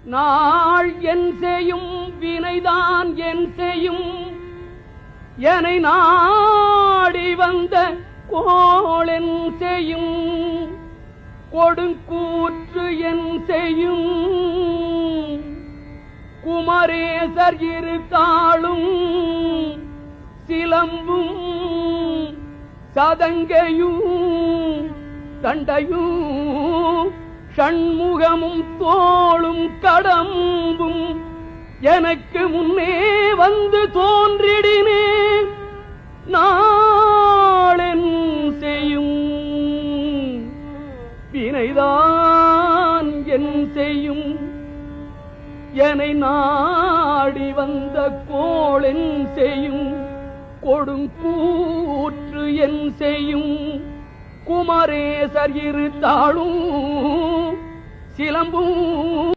நாள் என் செய்யும் வினைதான் என் செய்யும் என்னை நாடி வந்த கோளென் செய்யும் கொடுங்கூற்று என் செய்யும் குமரேசர் இரு தாளும் சிலம்பும் சதங்கையும் தண்டையும் ஷண்முகமும் தோளும் கடம்பும் எனக்கு முன்னே வந்து தோன்றிடினே நாளென் செய்யும் வினைதான் என் செய்யும் என்னை நாடி வந்த கோளென் செய்யும் கொடுங்கூற்று என் செய்யும் குமரேசர் இரு தாளும் சிலம்பும்